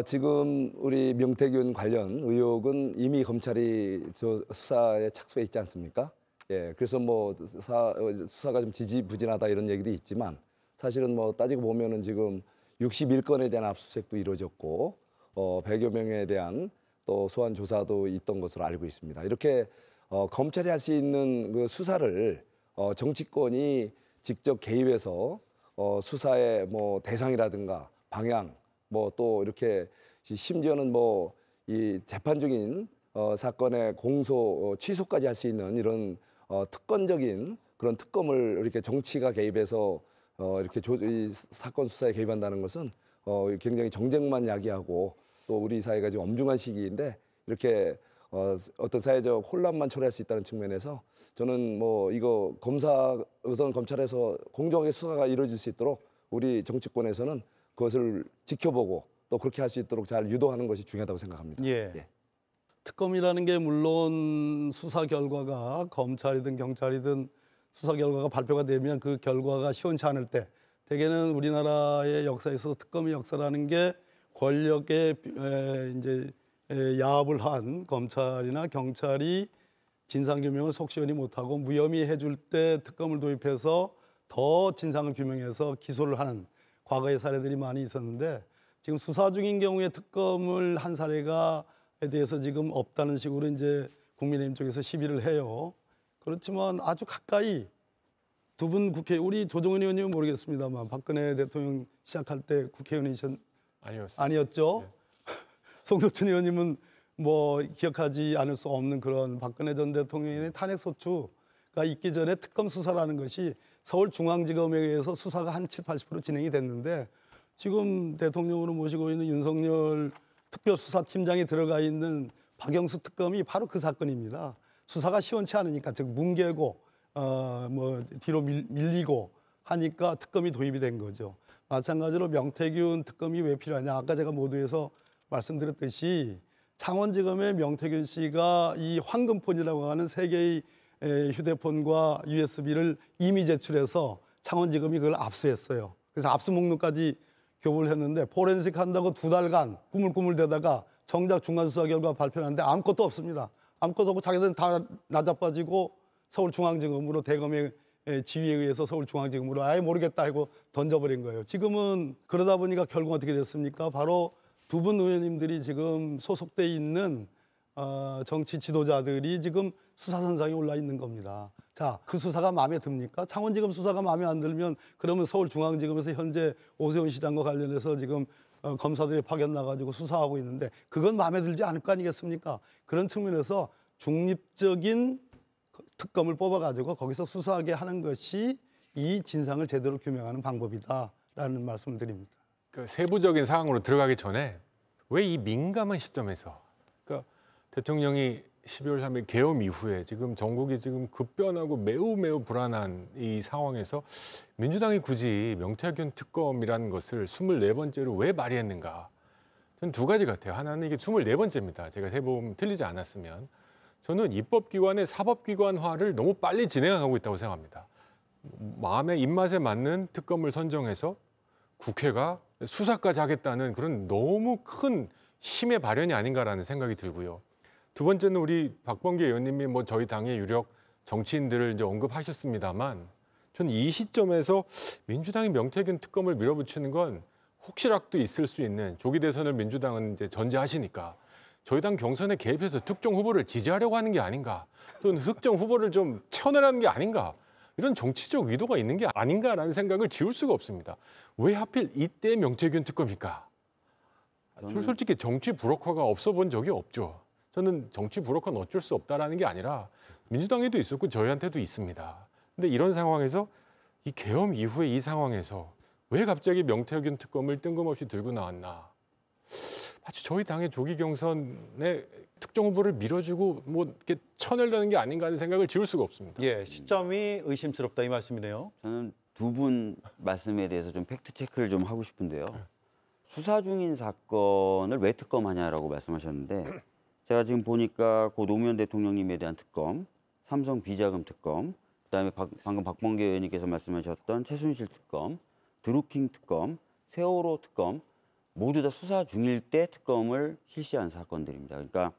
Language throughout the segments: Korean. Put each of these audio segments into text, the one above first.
지금 우리 명태균 관련 의혹은 이미 검찰이 저 수사에 착수해 있지 않습니까? 예, 그래서 뭐 수사가 좀 지지부진하다 이런 얘기도 있지만 사실은 뭐 따지고 보면은 지금 61건에 대한 압수수색도 이루어졌고 100여 명에 대한 또 소환 조사도 있던 것으로 알고 있습니다. 이렇게 검찰이 할 수 있는 그 수사를 정치권이 직접 개입해서 수사의 뭐 대상이라든가 방향 뭐 또 이렇게 심지어는 뭐 이 재판적인 사건의 공소 취소까지 할 수 있는 이런 특권적인 그런 특검을 이렇게 정치가 개입해서 이렇게 이 사건 수사에 개입한다는 것은 굉장히 정쟁만 야기하고 또 우리 사회가 지금 엄중한 시기인데 이렇게 어떤 사회적 혼란만 초래할 수 있다는 측면에서 저는 뭐 이거 우선 검찰에서 공정하게 수사가 이루어질 수 있도록 우리 정치권에서는 그것을 지켜보고 또 그렇게 할 수 있도록 잘 유도하는 것이 중요하다고 생각합니다. 예. 예. 특검이라는 게 물론 수사 결과가 검찰이든 경찰이든 수사 결과가 발표가 되면 그 결과가 시원치 않을 때 대개는 우리나라의 역사에서 특검의 역사라는 게 권력에 이제 야합을 한 검찰이나 경찰이 진상규명을 속 시원히 못하고 무혐의 해줄 때 특검을 도입해서 더 진상을 규명해서 기소를 하는 과거의 사례들이 많이 있었는데 지금 수사 중인 경우에 특검을 한 사례가 대해서 지금 없다는 식으로 이제 국민의힘 쪽에서 시비를 해요. 그렇지만 아주 가까이 두 분 우리 조정은 의원님은 모르겠습니다만 박근혜 대통령 시작할 때 국회의원이셨 아니었죠? 네. 송석천 의원님은 뭐 기억하지 않을 수 없는 그런 박근혜 전 대통령의 탄핵소추가 있기 전에 특검 수사라는 것이 서울중앙지검에 의해서 수사가 한 70~80% 진행이 됐는데 지금 대통령으로 모시고 있는 윤석열 특별수사팀장이 들어가 있는 박영수 특검이 바로 그 사건입니다. 수사가 시원치 않으니까 즉 뭉개고 뭐 뒤로 밀리고 하니까 특검이 도입이 된 거죠. 마찬가지로 명태균 특검이 왜 필요하냐. 아까 제가 모두에서 말씀드렸듯이 창원지검의 명태균 씨가 이 황금폰이라고 하는 세 개의 휴대폰과 USB를 이미 제출해서 창원지검이 그걸 압수했어요. 그래서 압수 목록까지 교부를 했는데 포렌식 한다고 2달간 꾸물꾸물대다가 정작 중간수사 결과 발표하는데 아무것도 없습니다. 아무것도 없고 자기들은 다 나자빠지고 서울중앙지검으로 대검의 지휘에 의해서 서울중앙지검으로 아예 모르겠다 하고 던져버린 거예요. 지금은 그러다 보니까 결국 어떻게 됐습니까? 바로 두 분 의원님들이 지금 소속돼 있는 정치 지도자들이 지금 수사선상에 올라 있는 겁니다. 자, 그 수사가 마음에 듭니까? 창원지검 수사가 마음에 안 들면 그러면 서울중앙지검에서 현재 오세훈 시장과 관련해서 지금 검사들이 파견 나가지고 수사하고 있는데 그건 마음에 들지 않을 거 아니겠습니까? 그런 측면에서 중립적인 특검을 뽑아가지고 거기서 수사하게 하는 것이 이 진상을 제대로 규명하는 방법이다라는 말씀을 드립니다. 그 세부적인 사항으로 들어가기 전에 왜 이 민감한 시점에서 그러니까 대통령이 12월 3일 계엄 이후에 지금 전국이 지금 급변하고 매우 불안한 이 상황에서 민주당이 굳이 명태균 특검이라는 것을 24번째로 왜 발의했는가? 저는 두 가지 같아요. 하나는 이게 24번째입니다. 제가 세보면 틀리지 않았으면. 저는 입법기관의 사법기관화를 너무 빨리 진행하고 있다고 생각합니다. 마음의 입맛에 맞는 특검을 선정해서 국회가 수사까지 하겠다는 그런 너무 큰 힘의 발현이 아닌가라는 생각이 들고요. 두 번째는 우리 박범계 의원님이 뭐 저희 당의 유력 정치인들을 이제 언급하셨습니다만 저는 이 시점에서 민주당이 명태균 특검을 밀어붙이는 건 혹시라도 있을 수 있는 조기 대선을 민주당은 이제 전제하시니까 저희 당 경선에 개입해서 특정 후보를 지지하려고 하는 게 아닌가 또는 특정 후보를 좀 채워내라는 게 아닌가 이런 정치적 의도가 있는 게 아닌가라는 생각을 지울 수가 없습니다. 왜 하필 이때 명태균 특검일까? 저는 솔직히 정치 불혹화가 없어 본 적이 없죠. 저는 정치 불혹화는 어쩔 수 없다라는 게 아니라 민주당에도 있었고 저희한테도 있습니다. 근데 이런 상황에서 이 계엄 이후에 이 상황에서 왜 갑자기 명태균 특검을 뜬금없이 들고 나왔나? 마치 저희 당의 조기 경선에 특정 후보를 밀어주고 뭐 이렇게 쳐내려는 게 아닌가 하는 생각을 지울 수가 없습니다. 예, 시점이 의심스럽다 이 말씀이네요. 저는 두 분 말씀에 대해서 좀 팩트 체크를 좀 하고 싶은데요. 수사 중인 사건을 왜 특검하냐라고 말씀하셨는데 제가 지금 보니까 고 노무현 대통령님에 대한 특검, 삼성 비자금 특검, 그다음에 방금 박범계 의원님께서 말씀하셨던 최순실 특검, 드루킹 특검, 세월호 특검 모두 다 수사 중일 때 특검을 실시한 사건들입니다. 그러니까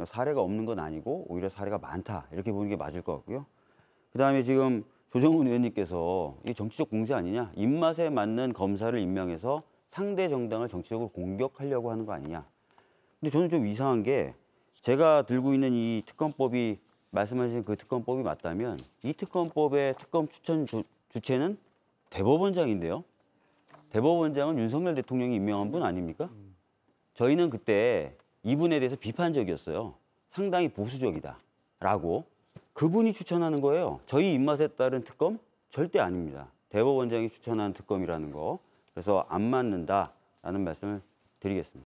사례가 없는 건 아니고 오히려 사례가 많다 이렇게 보는 게 맞을 것 같고요. 그다음에 지금 조정훈 의원님께서 이게 정치적 공세 아니냐, 입맛에 맞는 검사를 임명해서 상대 정당을 정치적으로 공격하려고 하는 거 아니냐. 근데 저는 좀 이상한 게 제가 들고 있는 이 특검법이 말씀하신 그 특검법이 맞다면 이 특검법의 특검 추천 주체는 대법원장인데요. 대법원장은 윤석열 대통령이 임명한 분 아닙니까? 저희는 그때 이분에 대해서 비판적이었어요. 상당히 보수적이다라고. 그분이 추천하는 거예요. 저희 입맛에 따른 특검 절대 아닙니다. 대법원장이 추천한 특검이라는 거. 그래서 안 맞는다라는 말씀을 드리겠습니다.